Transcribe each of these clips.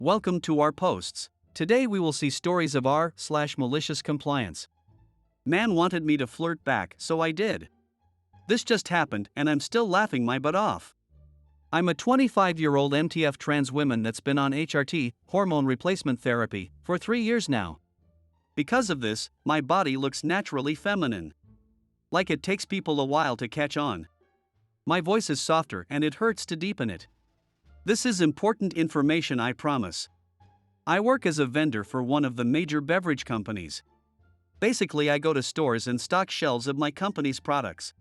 Welcome to our posts. Today we will see stories of r/malicious compliance. Man wanted me to flirt back, so I did. This just happened and I'm still laughing my butt off. I'm a 25-year-old MTF trans woman that's been on HRT, hormone replacement therapy, for 3 years now. Because of this, my body looks naturally feminine. Like it takes people a while to catch on. My voice is softer and it hurts to deepen it. This is important information, I promise. I work as a vendor for one of the major beverage companies. Basically, I go to stores and stock shelves of my company's products.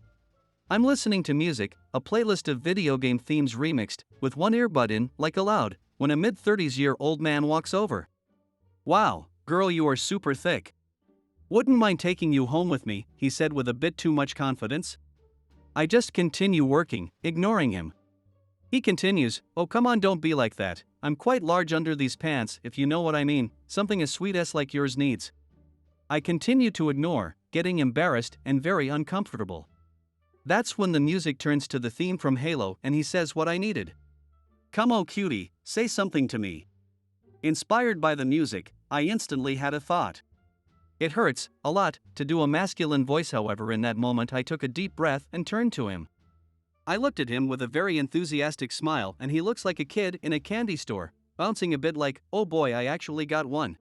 I'm listening to music, a playlist of video game themes remixed, with one earbud in, like aloud, when a mid-30s-year-old man walks over. "Wow, girl, you are super thick. Wouldn't mind taking you home with me," he said with a bit too much confidence. I just continue working, ignoring him. He continues, "Oh come on, don't be like that. I'm quite large under these pants, if you know what I mean, something as sweet as like yours needs." I continue to ignore, getting embarrassed and very uncomfortable. That's when the music turns to the theme from Halo and he says what I needed. "Come oh cutie, say something to me." Inspired by the music, I instantly had a thought. It hurts, a lot, to do a masculine voice. However, in that moment I took a deep breath and turned to him. I looked at him with a very enthusiastic smile and he looks like a kid in a candy store, bouncing a bit like, "Oh boy, I actually got one."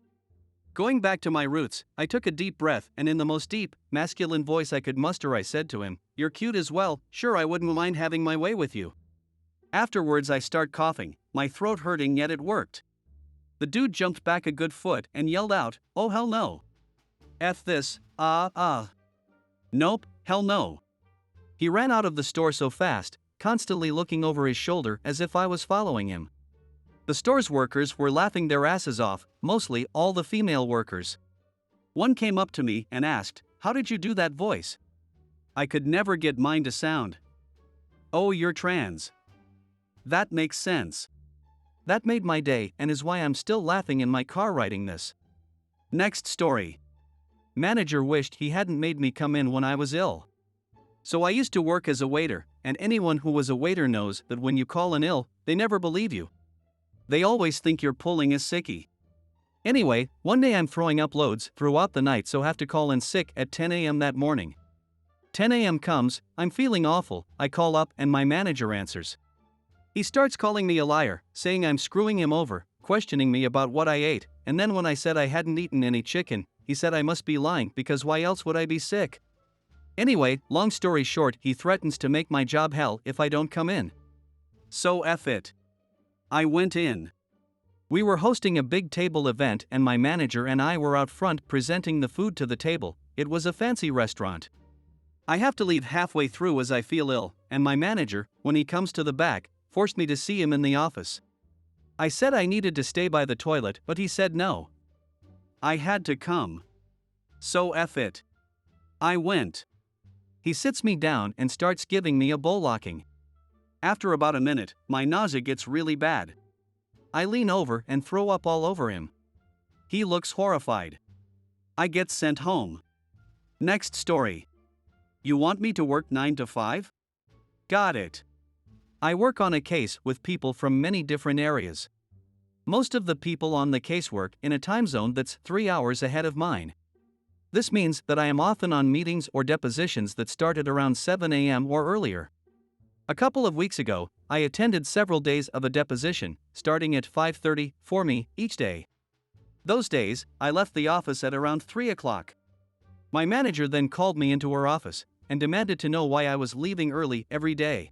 Going back to my roots, I took a deep breath and in the most deep, masculine voice I could muster I said to him, "You're cute as well, sure I wouldn't mind having my way with you." Afterwards I start coughing, my throat hurting, yet it worked. The dude jumped back a good foot and yelled out, "Oh hell no. F this, Nope, hell no." He ran out of the store so fast, constantly looking over his shoulder as if I was following him. The store's workers were laughing their asses off, mostly all the female workers. One came up to me and asked, "How did you do that voice?" I could never get mine to sound. "Oh, you're trans. That makes sense." That made my day and is why I'm still laughing in my car writing this. Next story. Manager wished he hadn't made me come in when I was ill. So I used to work as a waiter, and anyone who was a waiter knows that when you call in ill, they never believe you. They always think you're pulling a sickie. Anyway, one day I'm throwing up loads throughout the night, so have to call in sick at 10 a.m. that morning. 10 a.m. comes, I'm feeling awful, I call up and my manager answers. He starts calling me a liar, saying I'm screwing him over, questioning me about what I ate, and then when I said I hadn't eaten any chicken, he said I must be lying because why else would I be sick? Anyway, long story short, he threatens to make my job hell if I don't come in. So F it. I went in. We were hosting a big table event and my manager and I were out front presenting the food to the table. It was a fancy restaurant. I have to leave halfway through as I feel ill, and my manager, when he comes to the back, forced me to see him in the office. I said I needed to stay by the toilet, but he said no. I had to come. So F it. I went. He sits me down and starts giving me a bullocking. After about a minute, my nausea gets really bad. I lean over and throw up all over him. He looks horrified. I get sent home. Next story. You want me to work 9 to 5? Got it. I work on a case with people from many different areas. Most of the people on the case work in a time zone that's 3 hours ahead of mine. This means that I am often on meetings or depositions that start at around 7 a.m. or earlier. A couple of weeks ago, I attended several days of a deposition, starting at 5:30 for me each day. Those days, I left the office at around 3 o'clock. My manager then called me into her office and demanded to know why I was leaving early every day.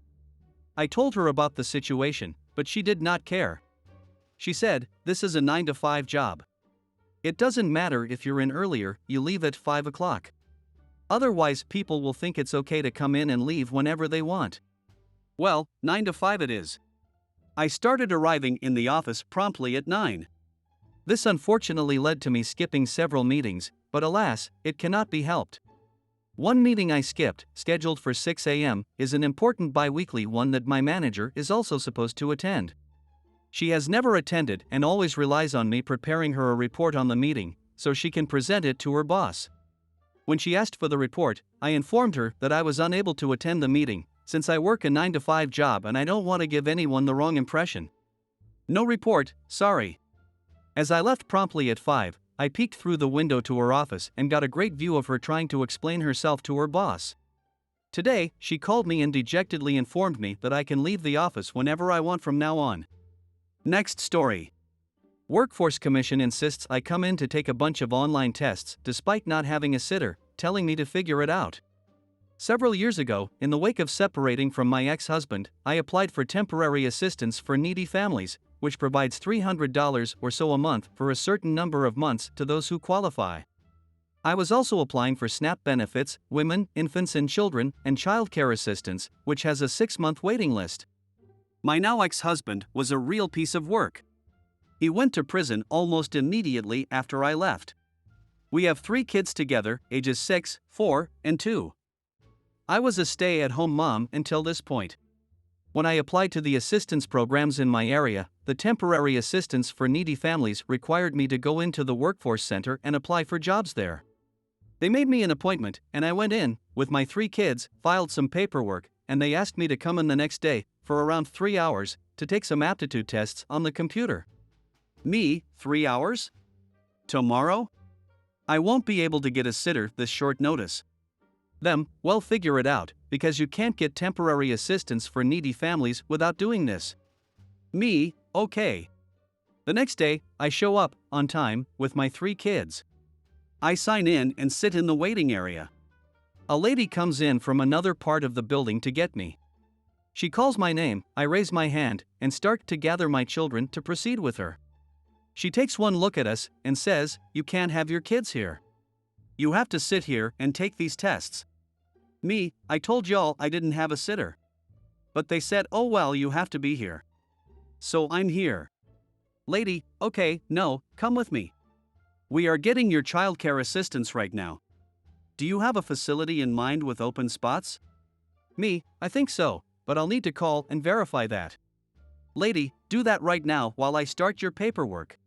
I told her about the situation, but she did not care. She said, "This is a 9 to 5 job. It doesn't matter if you're in earlier, you leave at 5 o'clock. Otherwise, people will think it's okay to come in and leave whenever they want." Well, 9 to 5 it is. I started arriving in the office promptly at 9. This unfortunately led to me skipping several meetings, but alas, it cannot be helped. One meeting I skipped, scheduled for 6 a.m., is an important bi-weekly one that my manager is also supposed to attend. She has never attended and always relies on me preparing her a report on the meeting, so she can present it to her boss. When she asked for the report, I informed her that I was unable to attend the meeting, since I work a 9 to 5 job and I don't want to give anyone the wrong impression. No report, sorry. As I left promptly at 5, I peeked through the window to her office and got a great view of her trying to explain herself to her boss. Today, she called me and dejectedly informed me that I can leave the office whenever I want from now on. Next story. Workforce Commission insists I come in to take a bunch of online tests despite not having a sitter, telling me to figure it out. Several years ago, in the wake of separating from my ex-husband, I applied for temporary assistance for needy families, which provides $300 or so a month for a certain number of months to those who qualify. I was also applying for SNAP benefits, women, infants and children, and childcare assistance, which has a 6-month waiting list. My now ex-husband was a real piece of work. He went to prison almost immediately after I left. We have 3 kids together, ages 6, 4, and 2. I was a stay-at-home mom until this point. When I applied to the assistance programs in my area, the temporary assistance for needy families required me to go into the workforce center and apply for jobs there. They made me an appointment, and I went in, with my 3 kids, filed some paperwork, and they asked me to come in the next day, for around 3 hours, to take some aptitude tests on the computer. Me, 3 hours? Tomorrow? I won't be able to get a sitter this short notice. Them, well, figure it out, because you can't get temporary assistance for needy families without doing this. Me, okay. The next day, I show up, on time, with my 3 kids. I sign in and sit in the waiting area. A lady comes in from another part of the building to get me. She calls my name, I raise my hand, and start to gather my children to proceed with her. She takes one look at us and says, "You can't have your kids here. You have to sit here and take these tests." Me, I told y'all I didn't have a sitter. But they said, "Oh well, you have to be here." So I'm here. Lady, okay, no, come with me. We are getting your childcare assistance right now. Do you have a facility in mind with open spots? Me, I think so, but I'll need to call and verify that. Lady, do that right now while I start your paperwork.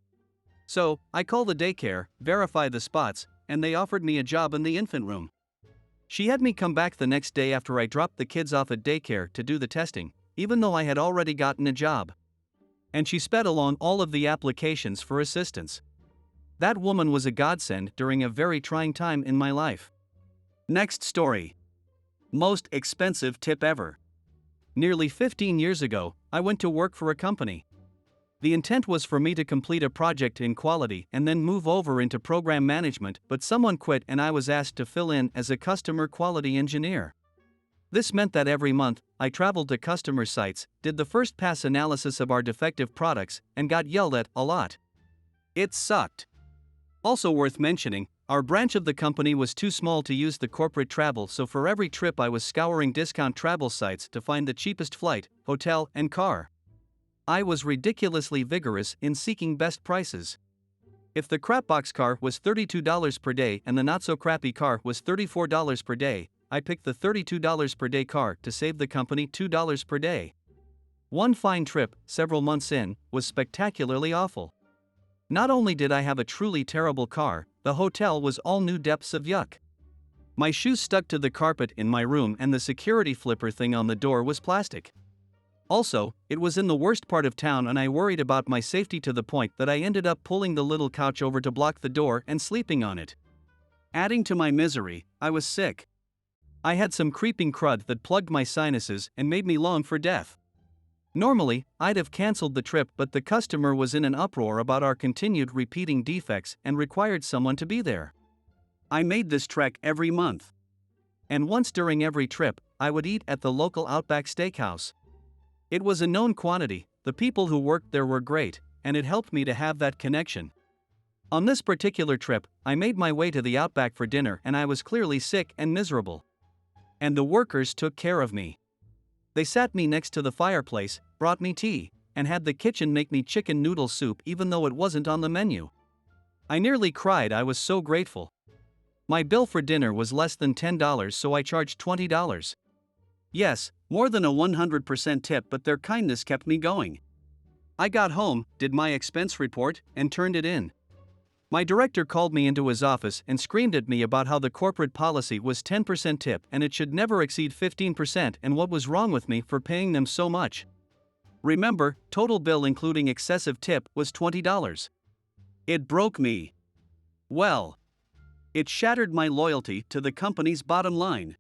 So, I call the daycare, verify the spots, and they offered me a job in the infant room. She had me come back the next day after I dropped the kids off at daycare to do the testing, even though I had already gotten a job. And she sped along all of the applications for assistance. That woman was a godsend during a very trying time in my life. Next story. Most expensive tip ever. Nearly 15 years ago, I went to work for a company. The intent was for me to complete a project in quality and then move over into program management, but someone quit and I was asked to fill in as a customer quality engineer. This meant that every month, I traveled to customer sites, did the first pass analysis of our defective products, and got yelled at a lot. It sucked. Also worth mentioning, our branch of the company was too small to use the corporate travel, so for every trip I was scouring discount travel sites to find the cheapest flight, hotel, and car. I was ridiculously vigorous in seeking best prices. If the crapbox car was $32 per day and the not-so-crappy car was $34 per day, I picked the $32 per day car to save the company $2 per day. One fine trip, several months in, was spectacularly awful. Not only did I have a truly terrible car, the hotel was all new depths of yuck. My shoes stuck to the carpet in my room and the security flipper thing on the door was plastic. Also, it was in the worst part of town and I worried about my safety to the point that I ended up pulling the little couch over to block the door and sleeping on it. Adding to my misery, I was sick. I had some creeping crud that plugged my sinuses and made me long for death. Normally, I'd have canceled the trip, but the customer was in an uproar about our continued repeating defects and required someone to be there. I made this trek every month. And once during every trip, I would eat at the local Outback Steakhouse. It was a known quantity, the people who worked there were great, and it helped me to have that connection. On this particular trip, I made my way to the Outback for dinner and I was clearly sick and miserable. And the workers took care of me. They sat me next to the fireplace, brought me tea, and had the kitchen make me chicken noodle soup even though it wasn't on the menu. I nearly cried, I was so grateful. My bill for dinner was less than $10, so I charged $20. Yes, more than a 100% tip, but their kindness kept me going. I got home, did my expense report, and turned it in. My director called me into his office and screamed at me about how the corporate policy was 10% tip and it should never exceed 15% and what was wrong with me for paying them so much. Remember, total bill including excessive tip was $20. It broke me. Well, it shattered my loyalty to the company's bottom line.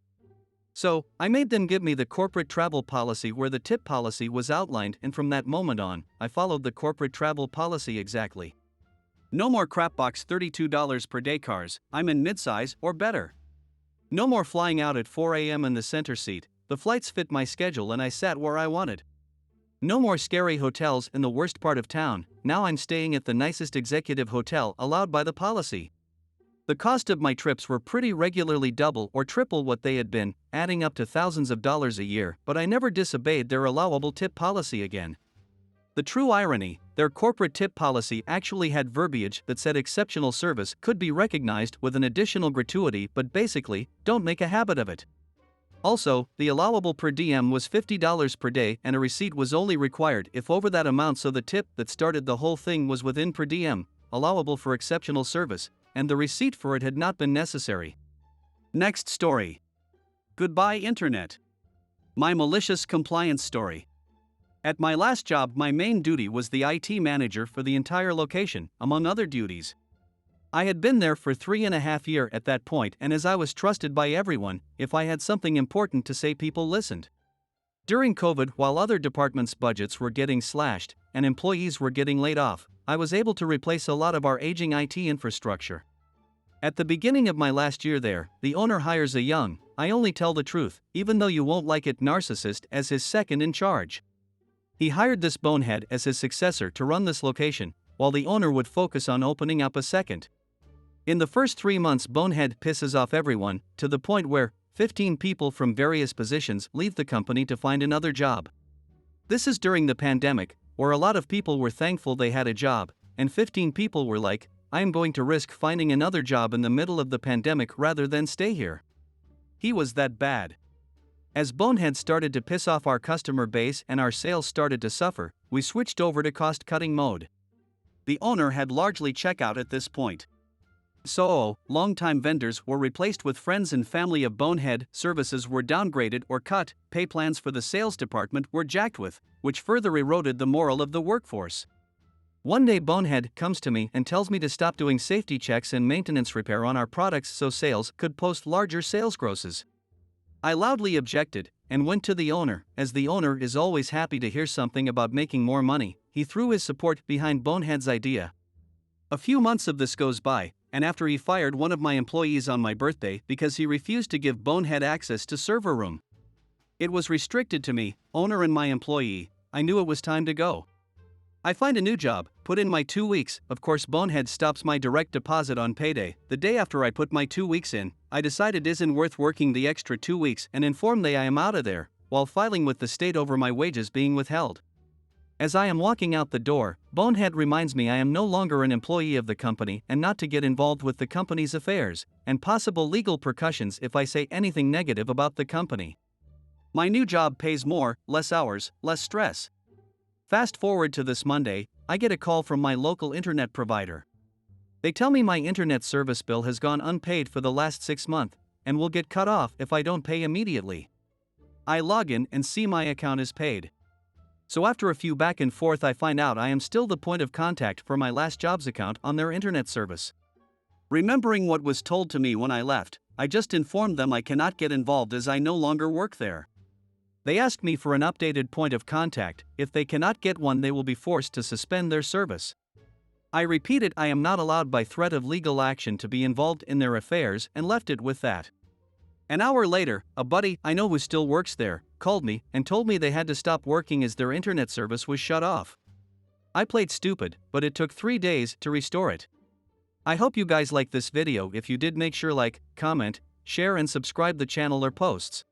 So, I made them give me the corporate travel policy where the tip policy was outlined, and from that moment on, I followed the corporate travel policy exactly. No more crapbox $32 per day cars, I'm in midsize or better. No more flying out at 4 a.m. in the center seat, the flights fit my schedule and I sat where I wanted. No more scary hotels in the worst part of town, now I'm staying at the nicest executive hotel allowed by the policy. The cost of my trips were pretty regularly double or triple what they had been, adding up to thousands of dollars a year, but I never disobeyed their allowable tip policy again. The true irony, their corporate tip policy actually had verbiage that said exceptional service could be recognized with an additional gratuity, but basically, don't make a habit of it. Also, the allowable per diem was $50 per day and a receipt was only required if over that amount, so the tip that started the whole thing was within per diem, allowable for exceptional service, and the receipt for it had not been necessary. Next story. Goodbye Internet. My malicious compliance story. At my last job, my main duty was the IT manager for the entire location, among other duties. I had been there for 3.5 years at that point, and as I was trusted by everyone, if I had something important to say, people listened. During COVID, while other departments' budgets were getting slashed and employees were getting laid off, I was able to replace a lot of our aging IT infrastructure. At the beginning of my last year there, the owner hires a young, I only tell the truth, even though you won't like it, narcissist as his second in charge. He hired this bonehead as his successor to run this location, while the owner would focus on opening up a second. In the first 3 months, Bonehead pisses off everyone, to the point where 15 people from various positions leave the company to find another job. This is during the pandemic, where a lot of people were thankful they had a job, and 15 people were like, I am going to risk finding another job in the middle of the pandemic rather than stay here. He was that bad. As Bonehead started to piss off our customer base and our sales started to suffer, we switched over to cost-cutting mode. The owner had largely checked out at this point. So, long-time vendors were replaced with friends and family of Bonehead, services were downgraded or cut, pay plans for the sales department were jacked with, which further eroded the morale of the workforce. One day Bonehead comes to me and tells me to stop doing safety checks and maintenance repair on our products so sales could post larger sales grosses. I loudly objected and went to the owner. As the owner is always happy to hear something about making more money, he threw his support behind Bonehead's idea. A few months of this goes by, and after he fired one of my employees on my birthday because he refused to give Bonehead access to server room. It was restricted to me, owner and my employee. I knew it was time to go. I find a new job, put in my 2 weeks, of course Bonehead stops my direct deposit on payday. The day after I put my 2 weeks in, I decide it isn't worth working the extra 2 weeks and inform they I am out of there, while filing with the state over my wages being withheld. As I am walking out the door, Bonehead reminds me I am no longer an employee of the company and not to get involved with the company's affairs, and possible legal repercussions if I say anything negative about the company. My new job pays more, less hours, less stress. Fast forward to this Monday, I get a call from my local internet provider. They tell me my internet service bill has gone unpaid for the last 6 months, and will get cut off if I don't pay immediately. I log in and see my account is paid. So after a few back and forth, I find out I am still the point of contact for my last job's account on their internet service. Remembering what was told to me when I left, I just informed them I cannot get involved as I no longer work there. They asked me for an updated point of contact. If they cannot get one, they will be forced to suspend their service. I repeated I am not allowed by threat of legal action to be involved in their affairs and left it with that. An hour later, a buddy I know who still works there called me and told me they had to stop working as their internet service was shut off. I played stupid, but it took 3 days to restore it. I hope you guys like this video. If you did, make sure like, comment, share and subscribe the channel or posts.